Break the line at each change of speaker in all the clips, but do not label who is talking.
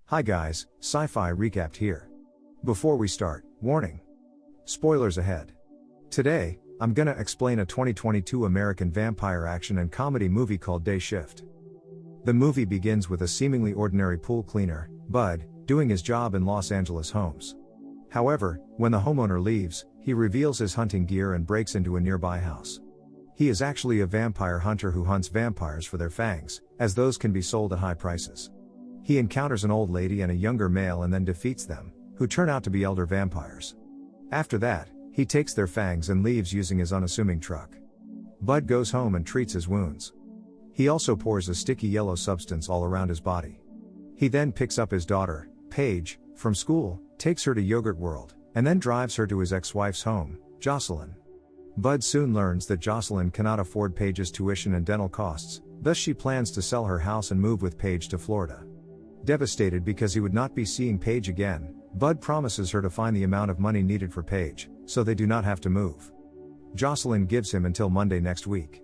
Hi guys, Sci-Fi Recapped here. Before we start, warning. Spoilers ahead. Today, I'm gonna explain a 2022 American vampire action and comedy movie called Day Shift. The movie begins with a seemingly ordinary pool cleaner, Bud, doing his job in Los Angeles homes. However, when the homeowner leaves, he reveals his hunting gear and breaks into a nearby house. He is actually a vampire hunter who hunts vampires for their fangs, as those can be sold at high prices. He encounters an old lady and a younger male and then defeats them, who turn out to be elder vampires. After that, he takes their fangs and leaves using his unassuming truck. Bud goes home and treats his wounds. He also pours a sticky yellow substance all around his body. He then picks up his daughter, Paige, from school, takes her to Yogurt World, and then drives her to his ex-wife's home, Jocelyn. Bud soon learns that Jocelyn cannot afford Paige's tuition and dental costs, thus she plans to sell her house and move with Paige to Florida. Devastated because he would not be seeing Paige again, Bud promises her to find the amount of money needed for Paige, so they do not have to move. Jocelyn gives him until Monday next week.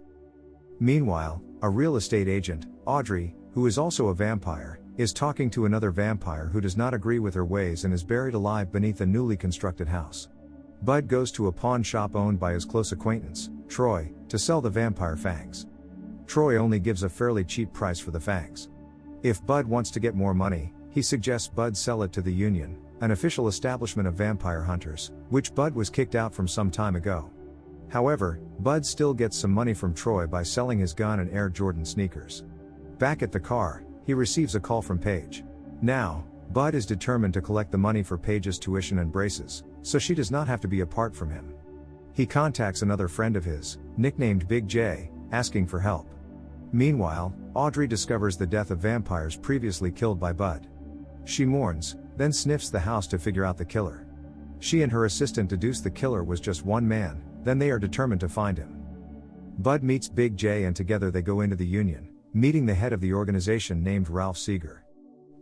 Meanwhile, a real estate agent, Audrey, who is also a vampire, is talking to another vampire who does not agree with her ways and is buried alive beneath a newly constructed house. Bud goes to a pawn shop owned by his close acquaintance, Troy, to sell the vampire fangs. Troy only gives a fairly cheap price for the fangs. If Bud wants to get more money, he suggests Bud sell it to the Union, an official establishment of vampire hunters, which Bud was kicked out from some time ago. However, Bud still gets some money from Troy by selling his gun and Air Jordan sneakers. Back at the car, he receives a call from Paige. Now, Bud is determined to collect the money for Paige's tuition and braces, so she does not have to be apart from him. He contacts another friend of his, nicknamed Big J, asking for help. Meanwhile, Audrey discovers the death of vampires previously killed by Bud. She mourns, then sniffs the house to figure out the killer. She and her assistant deduce the killer was just one man, then they are determined to find him. Bud meets Big J and together they go into the Union, meeting the head of the organization named Ralph Seeger.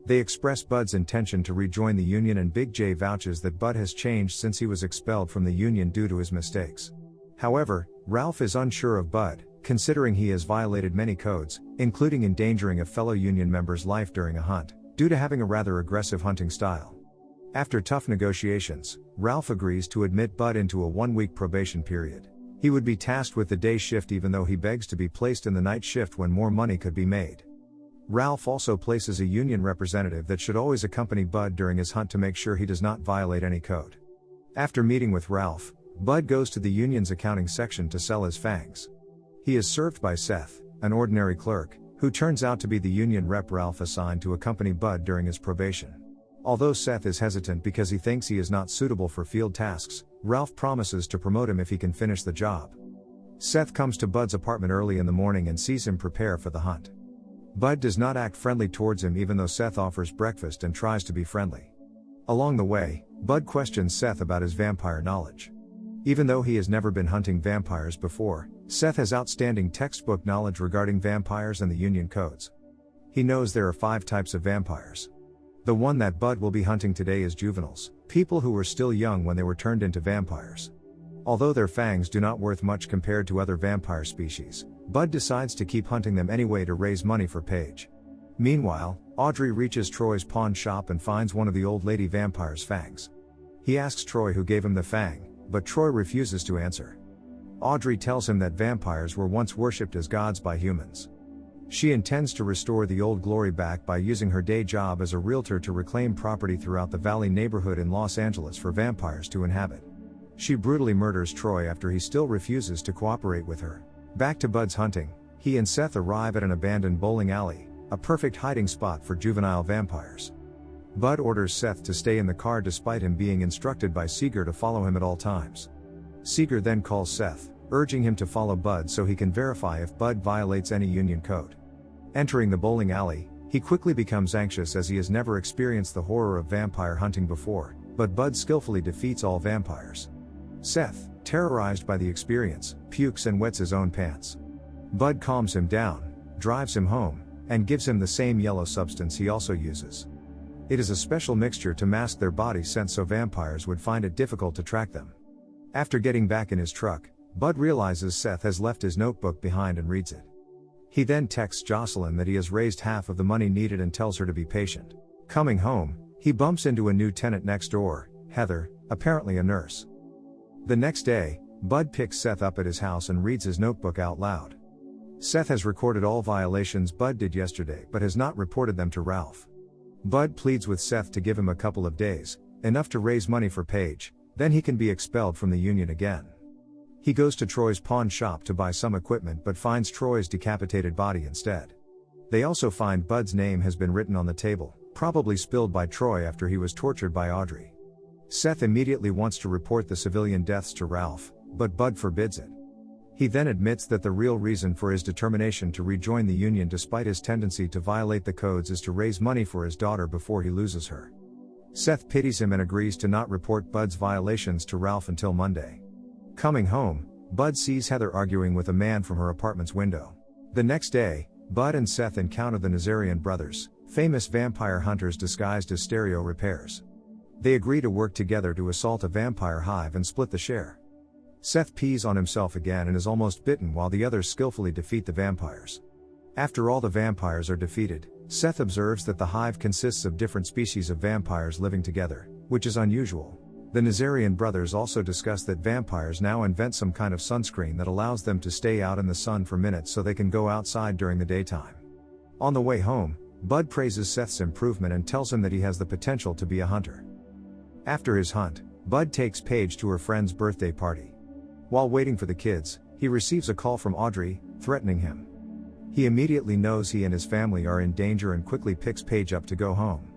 They express Bud's intention to rejoin the Union and Big J vouches that Bud has changed since he was expelled from the Union due to his mistakes. However, Ralph is unsure of Bud, considering he has violated many codes, including endangering a fellow Union member's life during a hunt, due to having a rather aggressive hunting style. After tough negotiations, Ralph agrees to admit Bud into a 1-week probation period. He would be tasked with the day shift even though he begs to be placed in the night shift when more money could be made. Ralph also places a Union representative that should always accompany Bud during his hunt to make sure he does not violate any code. After meeting with Ralph, Bud goes to the Union's accounting section to sell his fangs. He is served by Seth, an ordinary clerk, who turns out to be the Union rep Ralph assigned to accompany Bud during his probation. Although Seth is hesitant because he thinks he is not suitable for field tasks, Ralph promises to promote him if he can finish the job. Seth comes to Bud's apartment early in the morning and sees him prepare for the hunt. Bud does not act friendly towards him even though Seth offers breakfast and tries to be friendly. Along the way, Bud questions Seth about his vampire knowledge. Even though he has never been hunting vampires before, Seth has outstanding textbook knowledge regarding vampires and the Union codes. He knows there are 5 types of vampires. The one that Bud will be hunting today is juveniles, people who were still young when they were turned into vampires. Although their fangs do not worth much compared to other vampire species, Bud decides to keep hunting them anyway to raise money for Paige. Meanwhile, Audrey reaches Troy's pawn shop and finds one of the old lady vampire's fangs. He asks Troy who gave him the fang, but Troy refuses to answer. Audrey tells him that vampires were once worshipped as gods by humans. She intends to restore the old glory back by using her day job as a realtor to reclaim property throughout the Valley neighborhood in Los Angeles for vampires to inhabit. She brutally murders Troy after he still refuses to cooperate with her. Back to Bud's hunting, he and Seth arrive at an abandoned bowling alley, a perfect hiding spot for juvenile vampires. Bud orders Seth to stay in the car despite him being instructed by Seeger to follow him at all times. Seeger then calls Seth, urging him to follow Bud so he can verify if Bud violates any Union code. Entering the bowling alley, he quickly becomes anxious as he has never experienced the horror of vampire hunting before, but Bud skillfully defeats all vampires. Seth, terrorized by the experience, pukes and wets his own pants. Bud calms him down, drives him home, and gives him the same yellow substance he also uses. It is a special mixture to mask their body scent so vampires would find it difficult to track them. After getting back in his truck, Bud realizes Seth has left his notebook behind and reads it. He then texts Jocelyn that he has raised half of the money needed and tells her to be patient. Coming home, he bumps into a new tenant next door, Heather, apparently a nurse. The next day, Bud picks Seth up at his house and reads his notebook out loud. Seth has recorded all violations Bud did yesterday but has not reported them to Ralph. Bud pleads with Seth to give him a couple of days, enough to raise money for Paige, then he can be expelled from the union again. He goes to Troy's pawn shop to buy some equipment but finds Troy's decapitated body instead. They also find Bud's name has been written on the table, probably spilled by Troy after he was tortured by Audrey. Seth immediately wants to report the civilian deaths to Ralph, but Bud forbids it. He then admits that the real reason for his determination to rejoin the union despite his tendency to violate the codes is to raise money for his daughter before he loses her. Seth pities him and agrees to not report Bud's violations to Ralph until Monday. Coming home, Bud sees Heather arguing with a man from her apartment's window. The next day, Bud and Seth encounter the Nazarian brothers, famous vampire hunters disguised as stereo repairs. They agree to work together to assault a vampire hive and split the share. Seth pees on himself again and is almost bitten while the others skillfully defeat the vampires. After all the vampires are defeated, Seth observes that the hive consists of different species of vampires living together, which is unusual. The Nazarian brothers also discuss that vampires now invent some kind of sunscreen that allows them to stay out in the sun for minutes so they can go outside during the daytime. On the way home, Bud praises Seth's improvement and tells him that he has the potential to be a hunter. After his hunt, Bud takes Paige to her friend's birthday party. While waiting for the kids, he receives a call from Audrey, threatening him. He immediately knows he and his family are in danger and quickly picks Paige up to go home.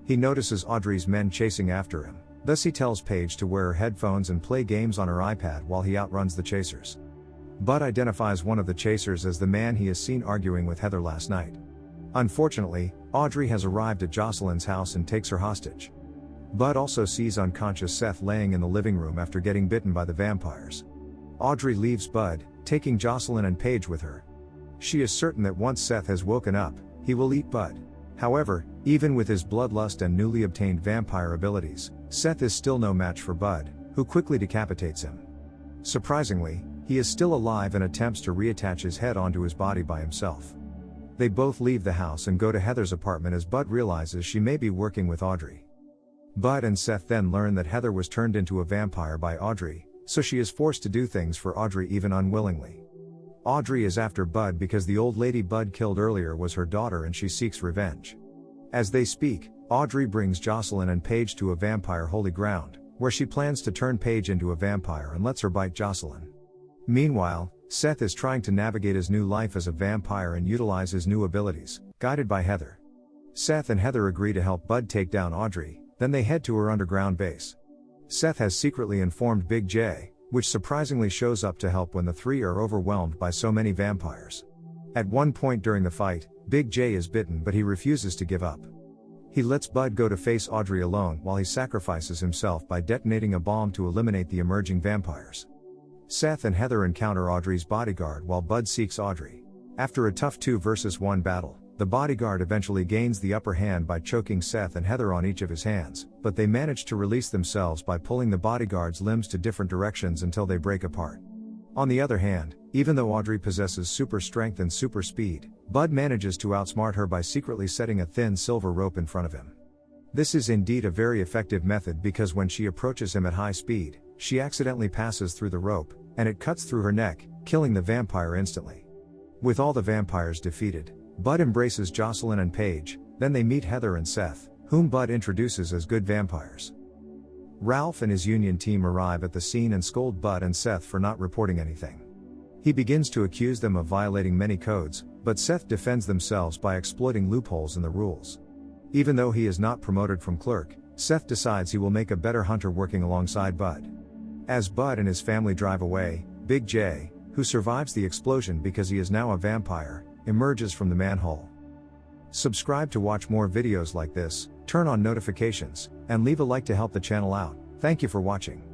He notices Audrey's men chasing after him, thus he tells Paige to wear her headphones and play games on her iPad while he outruns the chasers. Bud identifies one of the chasers as the man he has seen arguing with Heather last night. Unfortunately, Audrey has arrived at Jocelyn's house and takes her hostage. Bud also sees unconscious Seth laying in the living room after getting bitten by the vampires. Audrey leaves Bud, taking Jocelyn and Paige with her. She is certain that once Seth has woken up, he will eat Bud. However, even with his bloodlust and newly obtained vampire abilities, Seth is still no match for Bud, who quickly decapitates him. Surprisingly, he is still alive and attempts to reattach his head onto his body by himself. They both leave the house and go to Heather's apartment as Bud realizes she may be working with Audrey. Bud and Seth then learn that Heather was turned into a vampire by Audrey, so she is forced to do things for Audrey even unwillingly. Audrey is after Bud because the old lady Bud killed earlier was her daughter and she seeks revenge. As they speak, Audrey brings Jocelyn and Paige to a vampire holy ground, where she plans to turn Paige into a vampire and lets her bite Jocelyn. Meanwhile, Seth is trying to navigate his new life as a vampire and utilize his new abilities, guided by Heather. Seth and Heather agree to help Bud take down Audrey, then they head to her underground base. Seth has secretly informed Big J, which surprisingly shows up to help when the three are overwhelmed by so many vampires. At one point during the fight, Big J is bitten but he refuses to give up. He lets Bud go to face Audrey alone while he sacrifices himself by detonating a bomb to eliminate the emerging vampires. Seth and Heather encounter Audrey's bodyguard while Bud seeks Audrey. After a tough 2 versus 1 battle, the bodyguard eventually gains the upper hand by choking Seth and Heather on each of his hands, but they manage to release themselves by pulling the bodyguard's limbs to different directions until they break apart. On the other hand, even though Audrey possesses super strength and super speed, Bud manages to outsmart her by secretly setting a thin silver rope in front of him. This is indeed a very effective method because when she approaches him at high speed, she accidentally passes through the rope, and it cuts through her neck, killing the vampire instantly. With all the vampires defeated, Bud embraces Jocelyn and Paige, then they meet Heather and Seth, whom Bud introduces as good vampires. Ralph and his union team arrive at the scene and scold Bud and Seth for not reporting anything. He begins to accuse them of violating many codes, but Seth defends themselves by exploiting loopholes in the rules. Even though he is not promoted from clerk, Seth decides he will make a better hunter working alongside Bud. As Bud and his family drive away, Big J, who survives the explosion because he is now a vampire, emerges from the manhole. Subscribe to watch more videos like this, turn on notifications, and leave a like to help the channel out. Thank you for watching.